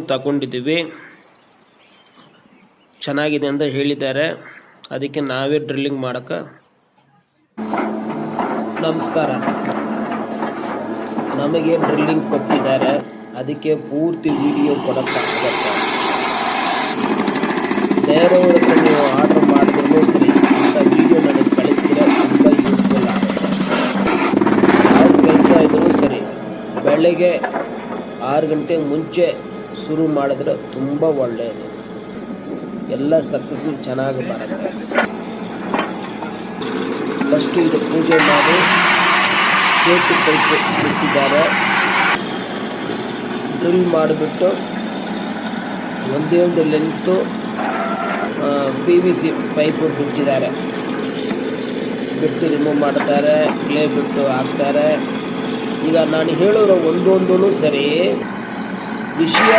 ತಗೊಂಡಿದ್ದೀವಿ, ಚೆನ್ನಾಗಿದೆ ಅಂತ ಹೇಳಿದ್ದಾರೆ. ಅದಕ್ಕೆ ನಾವೇ ಡ್ರಿಲ್ಲಿಂಗ್ ಮಾಡೋಕ್ಕೆ. ನಮಸ್ಕಾರ. ನಮಗೆ ಡ್ರಿಲ್ಲಿಂಗ್ ಕೊಟ್ಟಿದ್ದಾರೆ, ಅದಕ್ಕೆ ಪೂರ್ತಿ ವಿಡಿಯೋ ಕೊಡೋಕ್ಕಾಗುತ್ತೆ. ಬೇರೆಯವ್ರ ಹತ್ರ ನೀವು ಆರ್ಡರ್ ಮಾಡಿದ್ರು ಸರಿ, ಇಂಥ ವಿಡಿಯೋ ನನಗೆ ಕಳಿಸಿದ್ರೆ ತುಂಬ ಯೂಸ್ಫುಲ್ ಆಗುತ್ತೆ. ಯಾವ ಕೆಲಸ ಇದ್ರೂ ಸರಿ, ಬೆಳಗ್ಗೆ 6 ಗಂಟೆಗೆ ಮುಂಚೆ ಶುರು ಮಾಡಿದ್ರೆ ತುಂಬ ಒಳ್ಳೆಯದು. ಎಲ್ಲ ಸಕ್ಸಸ್ಫುಲ್ ಚೆನ್ನಾಗಿ ಬರುತ್ತೆ. ಫಸ್ಟು ಇದು ಪೂಜೆ ಮಾಡಿ ಸೇತು ಪೈಪ್ ಬಿಟ್ಟಿದ್ದಾರೆ. ಡ್ರಿಲ್ ಮಾಡಿಬಿಟ್ಟು ಒಂದೇ ಒಂದು ಲೆಂತು PVC ಪೈಪು ಬಿಟ್ಟಿದ್ದಾರೆ. ಬಿಟ್ಟು ರಿಮೂವ್ ಮಾಡ್ತಾರೆ, ಕ್ಲೇ ಬಿಟ್ಟು ಹಾಕ್ತಾರೆ. ಈಗ ನಾನು ಹೇಳೋರು ಒಂದೊಂದೂ ಸರಿ ವಿಷಯ